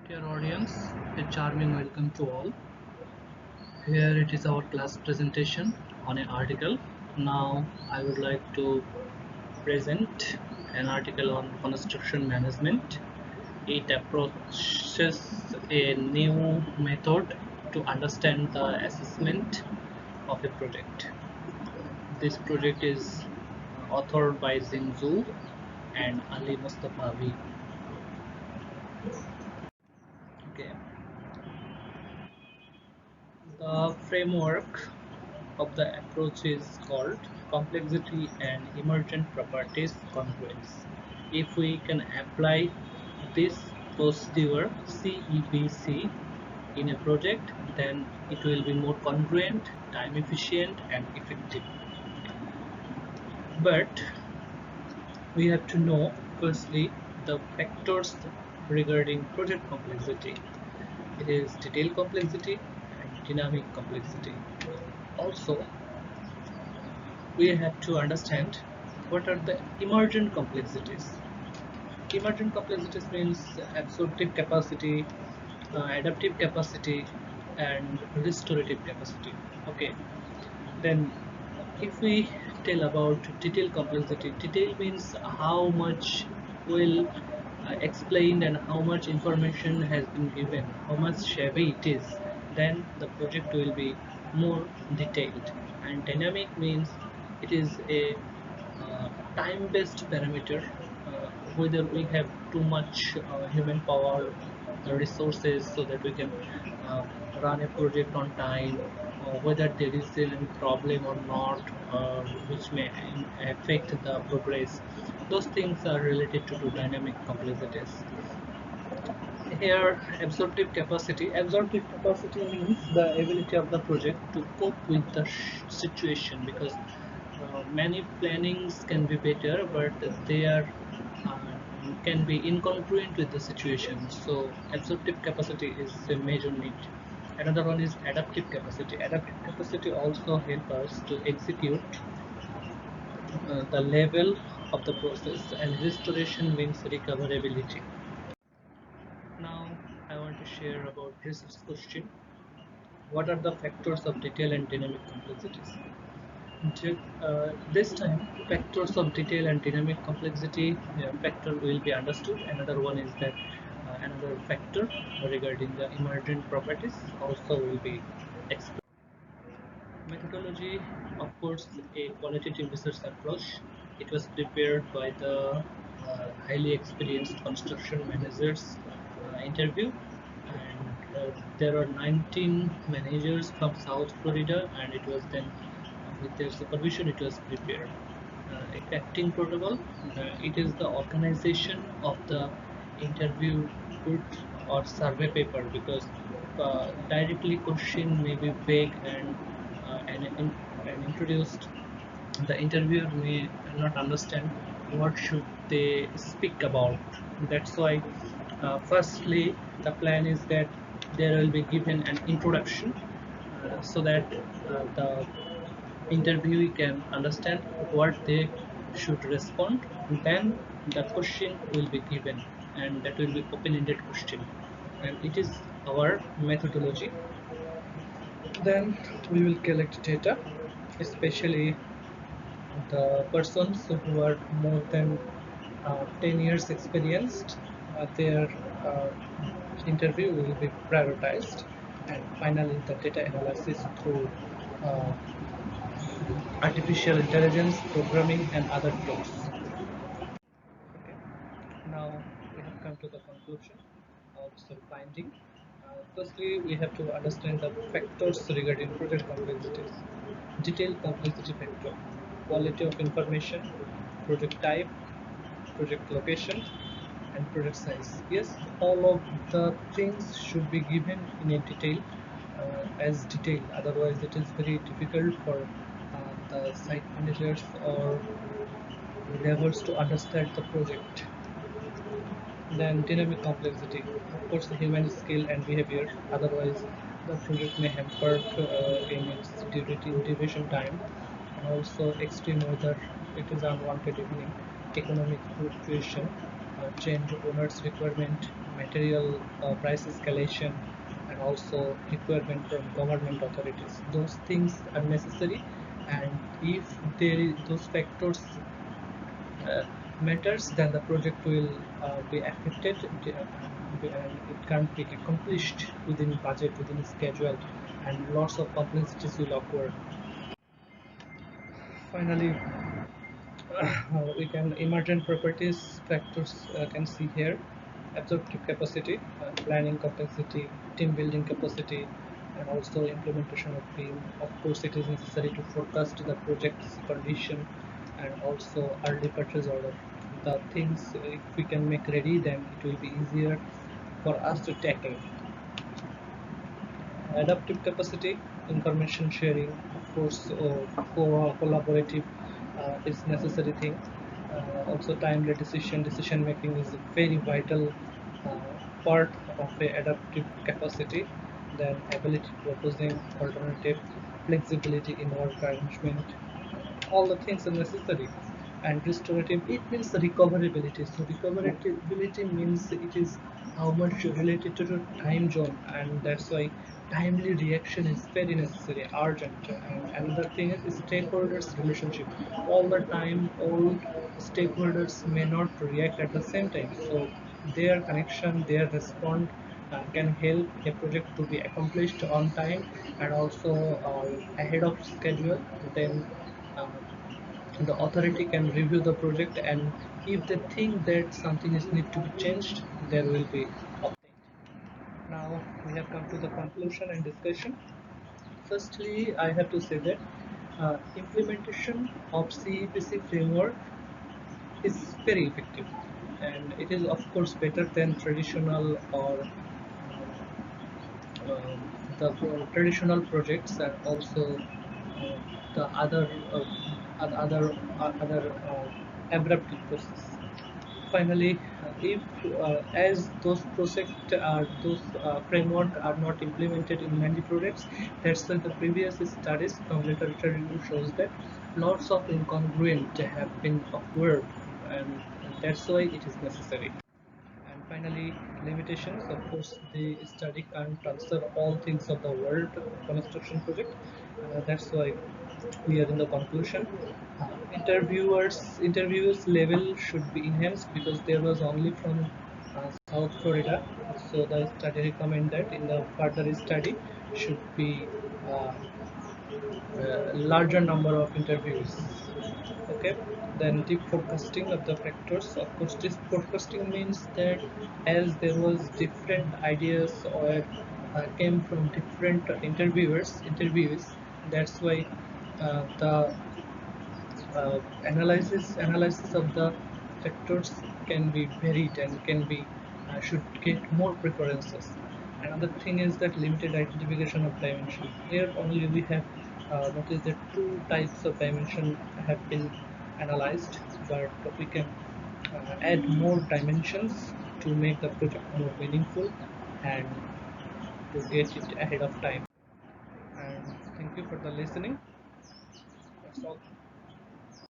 Dear audience, a charming welcome to all. Here it is our class presentation on an article. Now I would like to present an article on construction management. It approaches a new method to understand the assessment of a project. This project is authored by Zing Zhu and Ali Mustafavi. Okay. The framework of the approach is called complexity and emergent properties congruence. If we can apply this procedure CEBC in a project, then it will be more congruent, time efficient and effective. But we have to know firstly the factors regarding project complexity. It is detail complexity and dynamic complexity. Also, we have to understand what are the emergent complexities. Emergent complexities means absorptive capacity, adaptive capacity, and restorative capacity. Okay, then if we tell about detail complexity, detail means how much will explained and how much information has been given, how much shabby it is, then the project will be more detailed. And dynamic means it is a time-based parameter, whether we have too much human power resources so that we can uh, run a project on time, or whether there is any problem or not, which may affect the progress. Those things are related to dynamic complexities. Here, absorptive capacity means the ability of the project to cope with the situation, because many plannings can be better, but they are uh, can be incongruent with the situation. So absorptive capacity is a major need. Another one is adaptive capacity. Adaptive capacity also help us to execute the level of the process, and restoration means recoverability. Now I want to share about research question. What are the factors of detail and dynamic complexities? This time, factors of detail and dynamic complexity factor will be understood. Another one is that another factor regarding the emergent properties also will be explained. Methodology, of course, a qualitative research approach. It was prepared by the highly experienced construction managers interview, and there are 19 managers from South Florida, and it was then with their supervision it was prepared. A acting protocol, it is the organization of the interview put or survey paper, because directly question may be vague and introduced, the interviewer may not understand what should they speak about. That's why firstly the plan is that there will be given an introduction, so that the interviewee can understand what they should respond. Then the question will be given, and that will be open-ended question, and it is our methodology. Then we will collect data, especially the persons who are more than 10 years experienced. Their uh, interview will be prioritized, and finally the data analysis through uh, artificial intelligence, programming and other tools. Okay. Now we have come to the conclusion of some finding. Firstly, we have to understand the factors regarding project complexities. Detailed complexity factor, quality of information, project type, project location, and project size. Yes, all of the things should be given in a detail, as detail. Otherwise, it is very difficult for the site managers or levels to understand the project. Then dynamic complexity, of course, the human skill and behavior. Otherwise, the project may hamper in its duration time, and also extreme weather. It is unwanted evening, economic fluctuation, change owners requirement, material price escalation, and also requirement from government authorities. Those things are necessary, and if those factors uh, matters, then the project will be affected, and it can't be accomplished within budget, within schedule, and lots of complexities will occur. Finally, we can emergent properties factors can see here: absorptive capacity, planning complexity, team building capacity, and also implementation of team. Of course, it is necessary to forecast the project's condition and also early purchase order. The things, if we can make ready, then it will be easier for us to tackle. Adaptive capacity, information sharing, of course, collaborative is necessary thing. Also, timely decision making is a very vital part of a adaptive capacity. Then ability proposing alternative, flexibility in work arrangement, all the things are necessary. And restorative, it means the recoverability. So recoverability means it is how much related to the time zone, and that's why timely reaction is very necessary, urgent. And another thing is stakeholders relationship. All the time all stakeholders may not react at the same time, so their connection, their response can help a project to be accomplished on time and also ahead of schedule. Then uh, the authority can review the project, and if they think that something is need to be changed, there will be update. Now we have come to the conclusion and discussion. Firstly, I have to say that implementation of CEPC framework is very effective, and it is of course better than traditional or the traditional projects, and also the other abrupt process. Finally, if as those framework are not implemented in many projects, that's why the previous studies from literature review shows that lots of incongruent have been occurred, and that's why it is necessary. And finally, limitations. Of course, the study can't answer all things of the world construction project. That's why we are in the conclusion. Interviewers level should be enhanced because there was only from South Florida. So the study recommend that in the further study should be larger number of interviews. Okay, then deep forecasting of the factors. Of course, this forecasting means that as there was different ideas or came from different interviews, that's why the analysis of the factors can be varied and can be should get more preferences. Another thing is that limited identification of dimension. Here only we have noticed that two types of dimension have been analyzed, but we can add more dimensions to make the project more meaningful and to get it ahead of time. And thank you for the listening. That's all.